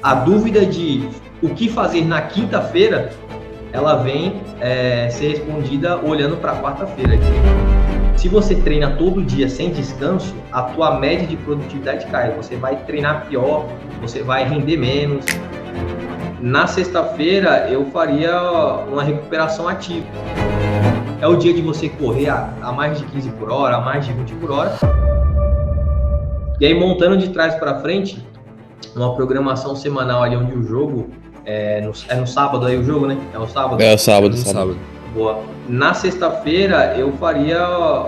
a dúvida de o que fazer na quinta-feira, ela vem ser respondida olhando para a quarta-feira. Se você treina todo dia sem descanso, a tua média de produtividade cai. Você vai treinar pior, você vai render menos. Na sexta-feira, eu faria uma recuperação ativa. É o dia de você correr a mais de 15 por hora, a mais de 20 por hora. E aí, montando de trás para frente, uma programação semanal ali onde o jogo... no sábado aí o jogo, né? É o sábado? É o sábado. Boa. Na sexta-feira eu faria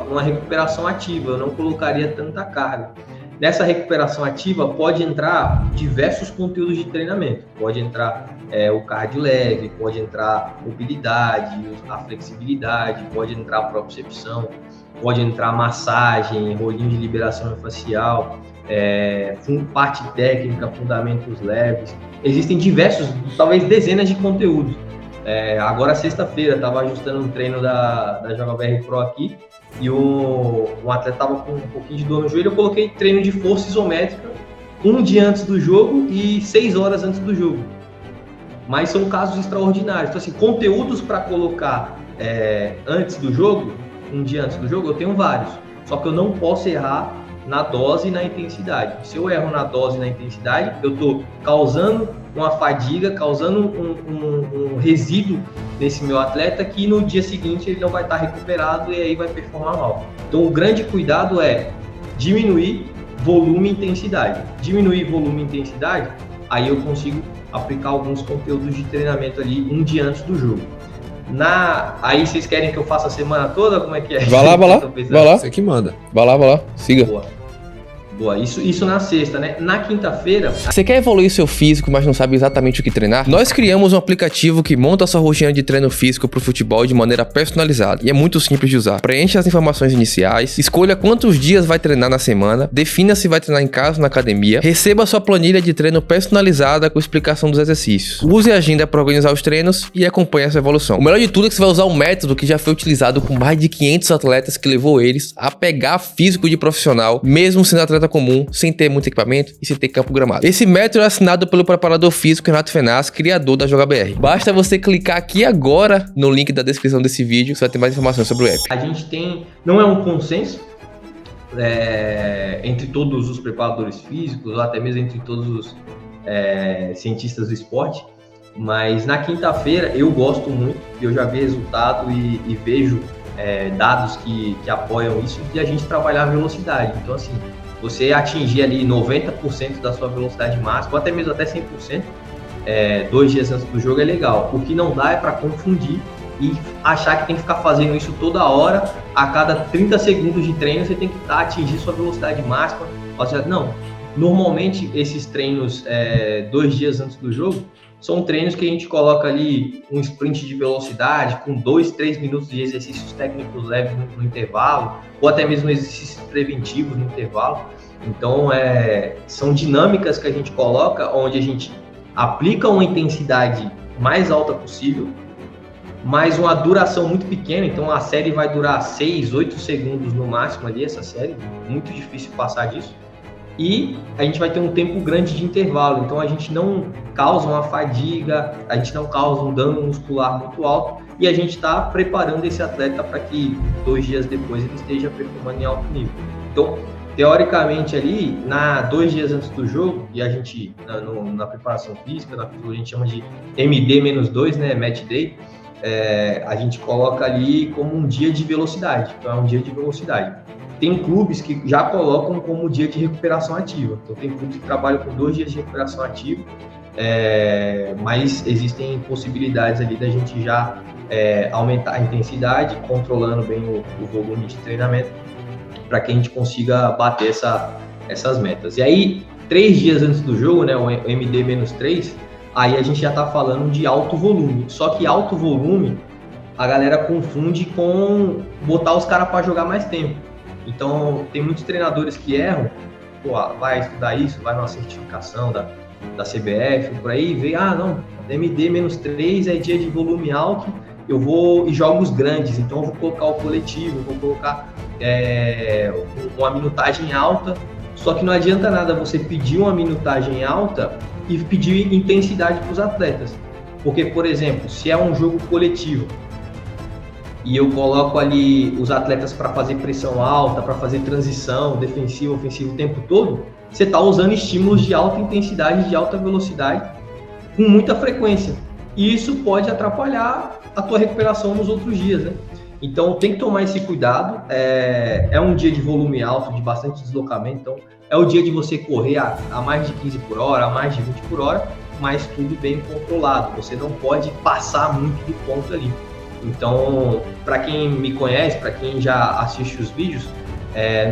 uma recuperação ativa, eu não colocaria tanta carga. Nessa recuperação ativa pode entrar diversos conteúdos de treinamento. Pode entrar o cardio leve, pode entrar mobilidade, a flexibilidade, pode entrar a propriocepção, pode entrar massagem, rolinho de liberação facial, parte técnica, fundamentos leves. Existem diversos, talvez dezenas de conteúdos. Agora, sexta-feira, estava ajustando um treino da JBR Pro aqui e o atleta estava com um pouquinho de dor no joelho. Eu coloquei treino de força isométrica um dia antes do jogo e 6 horas antes do jogo. Mas são casos extraordinários. Então, assim, conteúdos para colocar antes do jogo, um dia antes do jogo, eu tenho vários. Só que eu não posso errar na dose e na intensidade. Se eu erro na dose e na intensidade, eu estou causando uma fadiga, causando um resíduo nesse meu atleta que no dia seguinte ele não vai estar recuperado e aí vai performar mal. Então o grande cuidado é diminuir volume e intensidade. Diminuir volume e intensidade, aí eu consigo aplicar alguns conteúdos de treinamento ali um dia antes do jogo. Aí vocês querem que eu faça a semana toda? Como é que é? Vai lá. Você que manda. Vai lá. Siga. Boa, isso na sexta, né? Na quinta-feira... Você quer evoluir seu físico, mas não sabe exatamente o que treinar? Nós criamos um aplicativo que monta a sua rotina de treino físico pro futebol de maneira personalizada. E é muito simples de usar. Preencha as informações iniciais, escolha quantos dias vai treinar na semana, defina se vai treinar em casa ou na academia, receba sua planilha de treino personalizada com explicação dos exercícios. Use a agenda para organizar os treinos e acompanhe essa evolução. O melhor de tudo é que você vai usar um método que já foi utilizado com mais de 500 atletas, que levou eles a pegar físico de profissional, mesmo sendo atleta comum, sem ter muito equipamento e sem ter campo gramado. Esse método é assinado pelo preparador físico Renato Fenaz, criador da JBR. Basta você clicar aqui agora no link da descrição desse vídeo, você vai ter mais informações sobre o app. A gente não é um consenso entre todos os preparadores físicos, ou até mesmo entre todos os cientistas do esporte, mas na quinta-feira eu gosto muito, eu já vi resultado e vejo dados que apoiam isso, de a gente trabalhar a velocidade. Então, assim, você atingir ali 90% da sua velocidade máxima, ou até mesmo até 100%, 2 dias antes do jogo é legal. O que não dá é para confundir e achar que tem que ficar fazendo isso toda hora, a cada 30 segundos de treino você tem que atingir sua velocidade máxima. Ou seja, não, normalmente esses treinos 2 dias antes do jogo são treinos que a gente coloca ali um sprint de velocidade com 2-3 minutos de exercícios técnicos leves no intervalo, ou até mesmo exercícios preventivos no intervalo. Então, são dinâmicas que a gente coloca, onde a gente aplica uma intensidade mais alta possível, mas uma duração muito pequena. Então, a série vai durar 6-8 segundos no máximo ali, essa série, muito difícil passar disso. E a gente vai ter um tempo grande de intervalo, então a gente não causa uma fadiga, a gente não causa um dano muscular muito alto e a gente está preparando esse atleta para que 2 dias depois ele esteja performando em alto nível. Então, teoricamente ali, 2 dias antes do jogo, e a gente, na preparação física, na fisiologia, a gente chama de MD-2, né, Match Day, a gente coloca ali como um dia de velocidade, então é um dia de velocidade. Tem clubes que já colocam como dia de recuperação ativa. Então, tem clubes que trabalham com 2 dias de recuperação ativa, mas existem possibilidades ali da gente já aumentar a intensidade, controlando bem o volume de treinamento, para que a gente consiga bater essas metas. E aí, 3 dias antes do jogo, né, o MD-3, aí a gente já está falando de alto volume. Só que alto volume, a galera confunde com botar os caras para jogar mais tempo. Então, tem muitos treinadores que erram, vai estudar isso, vai numa certificação da CBF, por aí, vê, não, MD-3 é dia de volume alto, eu vou, e jogos grandes, então eu vou colocar o coletivo, vou colocar uma minutagem alta, só que não adianta nada você pedir uma minutagem alta e pedir intensidade para os atletas. Porque, por exemplo, se é um jogo coletivo e eu coloco ali os atletas para fazer pressão alta, para fazer transição, defensiva, ofensiva o tempo todo, você está usando estímulos de alta intensidade, de alta velocidade, com muita frequência. E isso pode atrapalhar a tua recuperação nos outros dias, né? Então tem que tomar esse cuidado. É um dia de volume alto, de bastante deslocamento, então é o dia de você correr a mais de 15 por hora, a mais de 20 por hora, mas tudo bem controlado. Você não pode passar muito do ponto ali. Então, para quem me conhece, para quem já assiste os vídeos,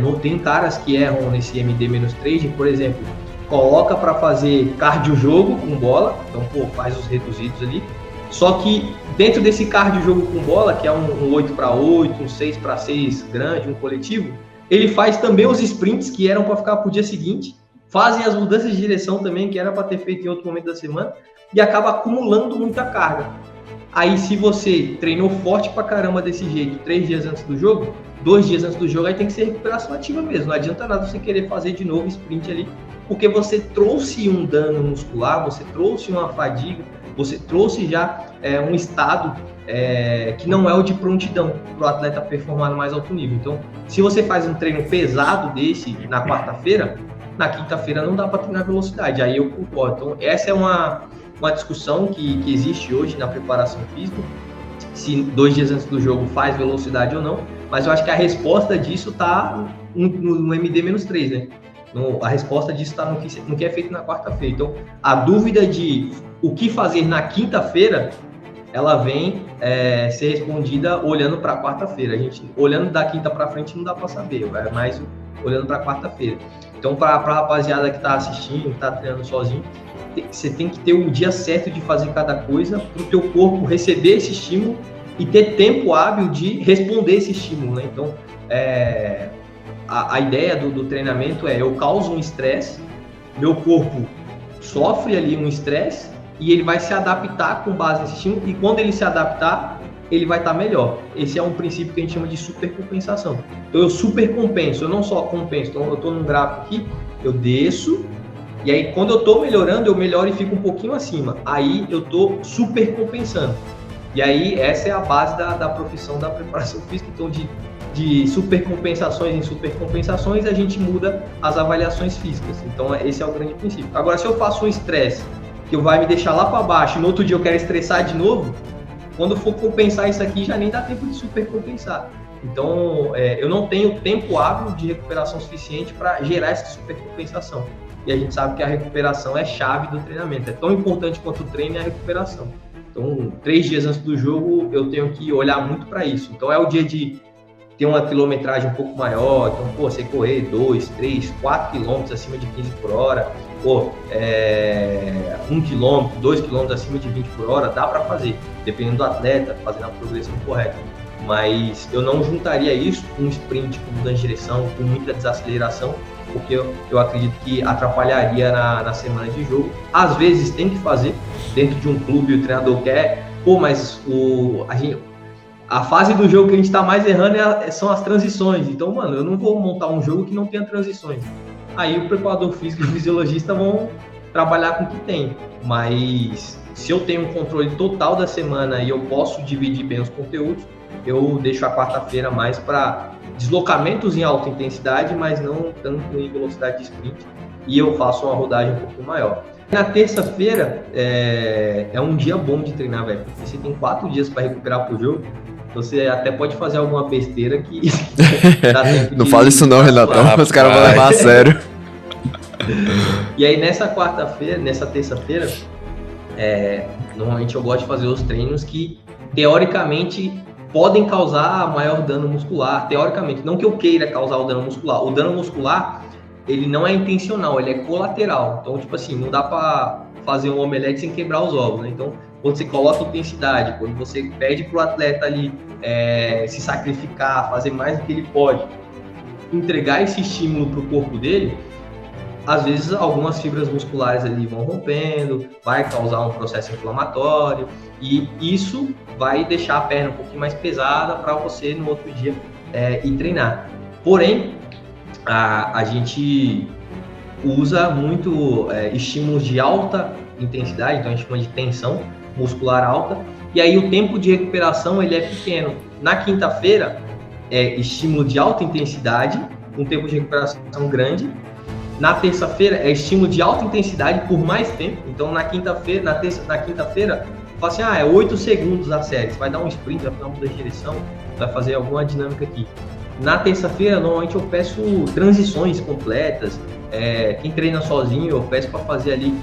não tem caras que erram nesse MD-3, por exemplo, coloca para fazer cardio-jogo com bola, então faz os reduzidos ali, só que dentro desse cardio-jogo com bola, que é um 8x8, um 6x6 grande, um coletivo, ele faz também os sprints que eram para ficar para o dia seguinte, fazem as mudanças de direção também, que era para ter feito em outro momento da semana, e acaba acumulando muita carga. Aí se você treinou forte pra caramba desse jeito 3 dias antes do jogo, 2 dias antes do jogo, aí tem que ser recuperação ativa mesmo. Não adianta nada você querer fazer de novo sprint ali, porque você trouxe um dano muscular, você trouxe uma fadiga, você trouxe já um estado que não é o de prontidão para o atleta performar no mais alto nível. Então, se você faz um treino pesado desse na quarta-feira, na quinta-feira não dá para treinar velocidade. Aí eu concordo. Então, essa é uma discussão que existe hoje na preparação física, se 2 dias antes do jogo faz velocidade ou não, mas eu acho que a resposta disso está no MD-3, né? A resposta disso está no que é feito na quarta-feira. Então, a dúvida de o que fazer na quinta-feira, ela vem ser respondida olhando para a quarta-feira. A gente, olhando da quinta para frente, não dá para saber, vai mais olhando para a quarta-feira. Então, para a rapaziada que está assistindo, que está treinando sozinho, você tem que ter o dia certo de fazer cada coisa para o teu corpo receber esse estímulo e ter tempo hábil de responder esse estímulo, né? Então, a ideia do treinamento eu causo um estresse, meu corpo sofre ali um estresse e ele vai se adaptar com base nesse estímulo, e quando ele se adaptar, ele vai estar melhor. Esse é um princípio que a gente chama de supercompensação. Então eu supercompenso, eu não só compenso. Então eu estou num gráfico aqui, eu desço, e aí quando eu estou melhorando, eu melhoro e fico um pouquinho acima. Aí eu estou supercompensando. E aí essa é a base da profissão da preparação física. Então de supercompensações em supercompensações, a gente muda as avaliações físicas. Então esse é o grande princípio. Agora, se eu faço um estresse que vai me deixar lá para baixo e no outro dia eu quero estressar de novo, quando for compensar isso aqui, já nem dá tempo de supercompensar. Então, eu não tenho tempo hábil de recuperação suficiente para gerar essa supercompensação. E a gente sabe que a recuperação é chave do treinamento. É tão importante quanto o treino e a recuperação. Então, 3 dias antes do jogo, eu tenho que olhar muito para isso. Então, é o dia de ter uma quilometragem um pouco maior. Então, você correr 2, 3, 4 quilômetros acima de 15 por hora. 1 quilômetro, 2 quilômetros acima de 20 por hora, dá para fazer, dependendo do atleta, fazendo a progressão correta. Mas eu não juntaria isso com um sprint, com mudança de direção, com muita desaceleração, porque eu acredito que atrapalharia na semana de jogo. Às vezes tem que fazer, dentro de um clube o treinador quer, mas a fase do jogo que a gente está mais errando são as transições. Então, mano, eu não vou montar um jogo que não tenha transições. Aí o preparador físico e o fisiologista vão trabalhar com o que tem. Mas se eu tenho um controle total da semana e eu posso dividir bem os conteúdos, eu deixo a quarta-feira mais para deslocamentos em alta intensidade, mas não tanto em velocidade de sprint. E eu faço uma rodagem um pouco maior. Na terça-feira é um dia bom de treinar, velho. Porque você tem 4 dias para recuperar pro jogo. Você até pode fazer alguma besteira que dá tempo de... Não fala isso não, Renatão, os caras vão levar a sério. E aí nessa terça-feira, normalmente eu gosto de fazer os treinos que teoricamente podem causar maior dano muscular. Teoricamente, não que eu queira causar o dano muscular. O dano muscular, ele não é intencional, ele é colateral. Então, tipo assim, não dá para fazer um omelete sem quebrar os ovos, né? Então, quando você coloca intensidade, quando você pede para o atleta ali se sacrificar, fazer mais do que ele pode, entregar esse estímulo para o corpo dele, às vezes algumas fibras musculares ali vão rompendo, vai causar um processo inflamatório, e isso vai deixar a perna um pouquinho mais pesada para você no outro dia ir treinar. Porém, a gente usa muito estímulos de alta intensidade, então a gente chama de tensão muscular alta, e aí o tempo de recuperação ele é pequeno. Na quinta-feira é estímulo de alta intensidade, um tempo de recuperação grande. Na terça-feira é estímulo de alta intensidade por mais tempo. Então na quinta-feira, fala assim, é 8 segundos a série. Você vai dar um sprint, vai dar uma mudança de direção, vai fazer alguma dinâmica aqui. Na terça-feira, normalmente eu peço transições completas. Quem treina sozinho, eu peço para fazer ali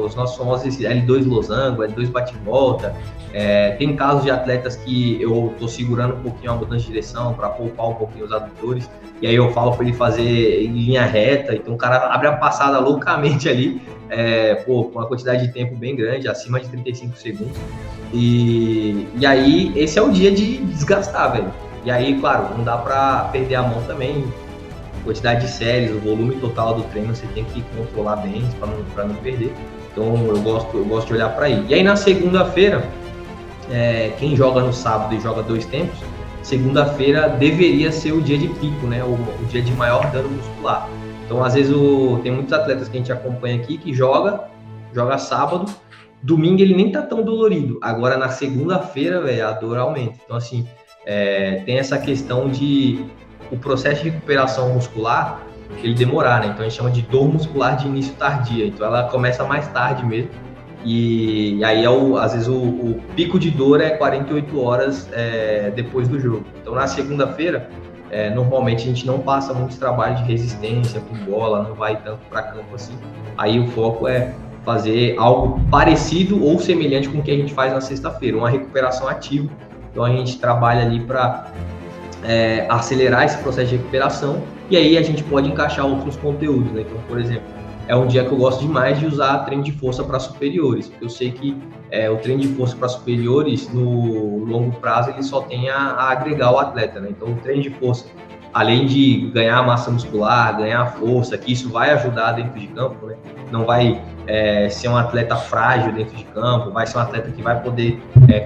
os nossos famosos L2 losango, L2 bate-volta. Tem casos de atletas que eu estou segurando um pouquinho a mudança de direção para poupar um pouquinho os adutores, e aí eu falo para ele fazer em linha reta, então o cara abre a passada loucamente ali, com uma quantidade de tempo bem grande, acima de 35 segundos, e aí esse é o dia de desgastar, velho. E aí, claro, não dá para perder a mão também, quantidade de séries, o volume total do treino você tem que controlar bem para não perder. Então eu gosto de olhar para aí. E aí na segunda-feira, quem joga no sábado e joga 2 tempos, segunda-feira deveria ser o dia de pico, né? O dia de maior dano muscular. Então às vezes tem muitos atletas que a gente acompanha aqui que joga sábado, domingo ele nem tá tão dolorido. Agora na segunda-feira, velho, a dor aumenta. Então assim, tem essa questão de o processo de recuperação muscular ele demorar, né? Então a gente chama de dor muscular de início tardia. Então ela começa mais tarde mesmo. E aí às vezes o pico de dor é 48 horas depois do jogo. Então na segunda-feira, normalmente a gente não passa muito trabalho de resistência com bola, não vai tanto para campo assim. Aí o foco é fazer algo parecido ou semelhante com o que a gente faz na sexta-feira, uma recuperação ativa. Então a gente trabalha ali para acelerar esse processo de recuperação, e aí a gente pode encaixar outros conteúdos, né? Então, por exemplo, é um dia que eu gosto demais de usar treino de força para superiores, porque eu sei que o treino de força para superiores, no longo prazo, ele só tem a agregar o atleta, né? Então, o treino de força, além de ganhar massa muscular, ganhar força, que isso vai ajudar dentro de campo, né? Não vai ser um atleta frágil dentro de campo, vai ser um atleta que vai poder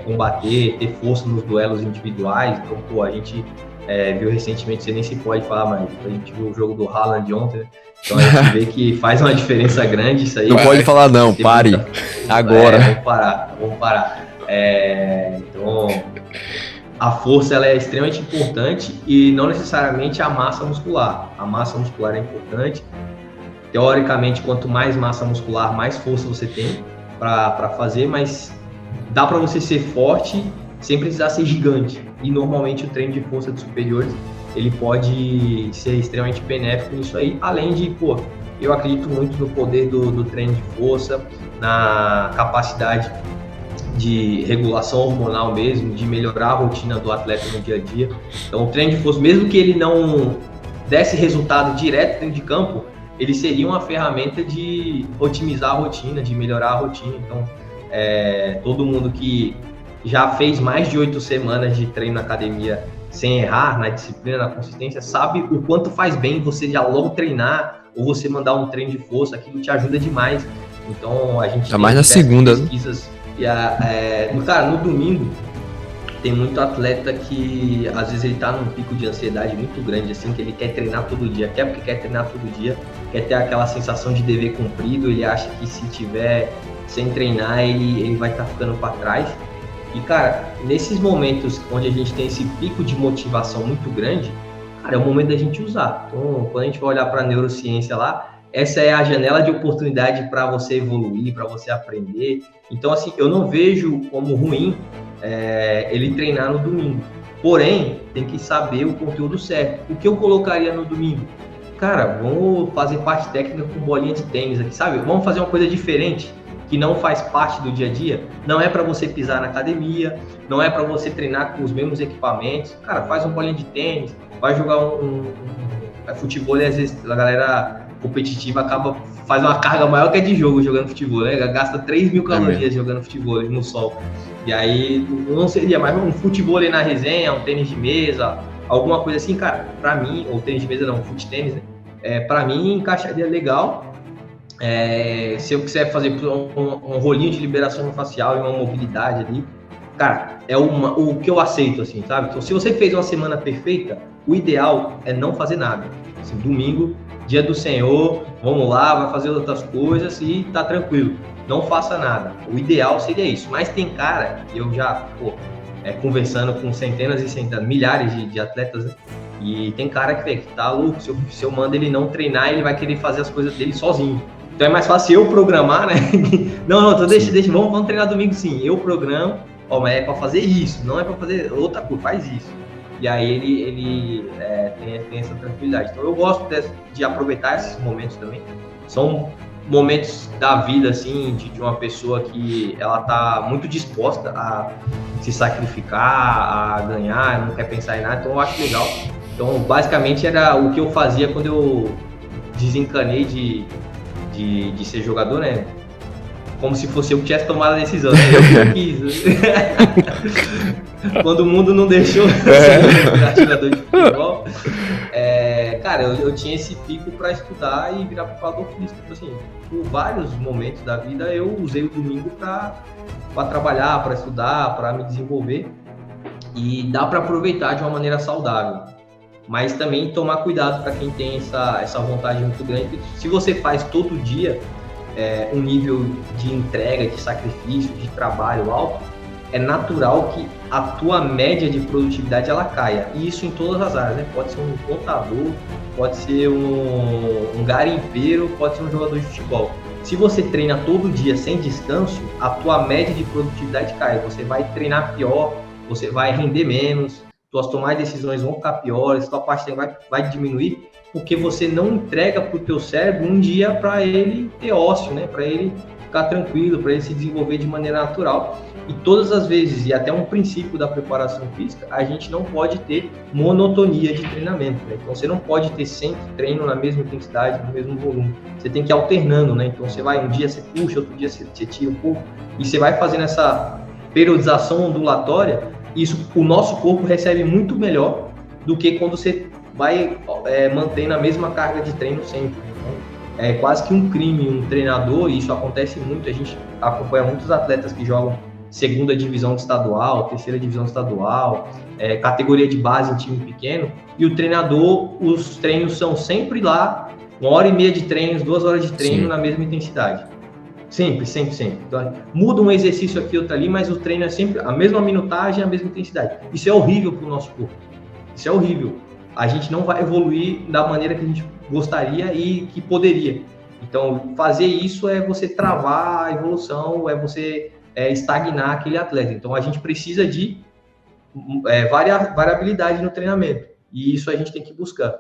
combater, ter força nos duelos individuais. Então, a gente viu recentemente, você nem se pode falar, mas a gente viu o jogo do Haaland ontem, né? Então a gente vê que faz uma diferença grande isso aí. Não pode falar não, pare. Agora. Vamos parar. Então, a força ela é extremamente importante e não necessariamente a massa muscular. A massa muscular é importante. Teoricamente, quanto mais massa muscular, mais força você tem para fazer, mas dá para você ser forte sem precisar ser gigante. E normalmente o treino de força de superiores ele pode ser extremamente benéfico nisso aí, além de, eu acredito muito no poder do treino de força, na capacidade de regulação hormonal mesmo, de melhorar a rotina do atleta no dia a dia. Então o treino de força, mesmo que ele não desse resultado direto dentro de campo, ele seria uma ferramenta de otimizar a rotina, de melhorar a rotina. Então todo mundo que já fez mais de 8 semanas de treino na academia sem errar, na disciplina, na consistência, sabe o quanto faz bem você já logo treinar ou você mandar um treino de força, aquilo te ajuda demais. Então a gente tem mais na segunda pesquisas e no domingo tem muito atleta que às vezes ele tá num pico de ansiedade muito grande, assim, que ele quer treinar todo dia, porque quer treinar todo dia, quer ter aquela sensação de dever cumprido, ele acha que se tiver sem treinar ele vai estar ficando para trás. E, cara, nesses momentos onde a gente tem esse pico de motivação muito grande, cara, é o momento da gente usar. Então, quando a gente vai olhar para a neurociência lá, essa é a janela de oportunidade para você evoluir, para você aprender. Então, assim, eu não vejo como ruim ele treinar no domingo. Porém, tem que saber o conteúdo certo. O que eu colocaria no domingo? Cara, vamos fazer parte técnica com bolinha de tênis aqui, sabe? Vamos fazer uma coisa diferente, que não faz parte do dia a dia. Não é para você pisar na academia, não é para você treinar com os mesmos equipamentos. Cara, faz uma bolinha de tênis, vai jogar futebol, e às vezes a galera competitiva faz uma carga maior que a de jogo jogando futebol, né? Gasta 3.000 calorias jogando futebol no sol. E aí não seria mais um futebol aí na resenha, um tênis de mesa, alguma coisa assim, cara, pra mim, ou tênis de mesa não, fute-tênis, né? Pra mim encaixaria legal. Se eu quiser fazer um rolinho de liberação facial e uma mobilidade ali, cara, o que eu aceito, assim, sabe? Então, se você fez uma semana perfeita, O ideal é não fazer nada. Assim, domingo, dia do Senhor, vamos lá, vai fazer outras coisas e tá tranquilo. Não faça nada. O ideal seria isso. Mas tem cara, eu já, conversando com centenas e centenas, milhares de atletas, né? E tem cara que tá louco, se eu mando ele não treinar, ele vai querer fazer as coisas dele sozinho. Então é mais fácil eu programar, né? Não, então deixa, vamos treinar domingo sim. Eu programo, mas é pra fazer isso, não é pra fazer outra coisa, faz isso. E aí ele tem essa tranquilidade. Então eu gosto de aproveitar esses momentos também. São momentos da vida, assim, de uma pessoa que ela tá muito disposta a se sacrificar, a ganhar, não quer pensar em nada, então eu acho legal. Então, basicamente, era o que eu fazia quando eu desencanei de ser jogador, né? Como se fosse eu que tivesse tomado a decisão, né? Eu quis. Quando o mundo não deixou virar jogador de futebol, cara, eu tinha esse pico para estudar e virar preparador físico. Então, assim, por vários momentos da vida, eu usei o domingo para trabalhar, para estudar, para me desenvolver. E dá para aproveitar de uma maneira saudável. Mas também tomar cuidado para quem tem essa vontade muito grande. Porque se você faz todo dia um nível de entrega, de sacrifício, de trabalho alto, é natural que a tua média de produtividade ela caia. E isso em todas as áreas, né? Pode ser um contador, pode ser um garimpeiro, pode ser um jogador de futebol. Se você treina todo dia sem descanso, a tua média de produtividade cai. Você vai treinar pior, você vai render menos, tuas tomadas de decisões vão ficar piores, tua parte vai diminuir, porque você não entrega para o teu cérebro um dia para ele ter ócio, né? Para ele ficar tranquilo, para ele se desenvolver de maneira natural. E todas as vezes, e até um princípio da preparação física, a gente não pode ter monotonia de treinamento, né? Então você não pode ter sempre treino na mesma intensidade, no mesmo volume. Você tem que ir alternando, né? Então você vai, um dia você puxa, outro dia você tira um pouco, e você vai fazendo essa periodização ondulatória. Isso o nosso corpo recebe muito melhor do que quando você vai mantendo a mesma carga de treino sempre. Então, é quase que um crime um treinador, e isso acontece muito, a gente acompanha muitos atletas que jogam segunda divisão estadual, terceira divisão estadual, categoria de base em time pequeno, e o treinador, os treinos são sempre lá, 1h30 de treinos, 2 horas de treino. Sim. Na mesma intensidade. Sempre. Então, muda um exercício aqui, outro ali, mas o treino é sempre a mesma minutagem, a mesma intensidade. Isso é horrível para o nosso corpo. Isso é horrível. A gente não vai evoluir da maneira que a gente gostaria e que poderia. Então, fazer isso é você travar a evolução, é você estagnar aquele atleta. Então, a gente precisa de variabilidade no treinamento. E isso a gente tem que buscar.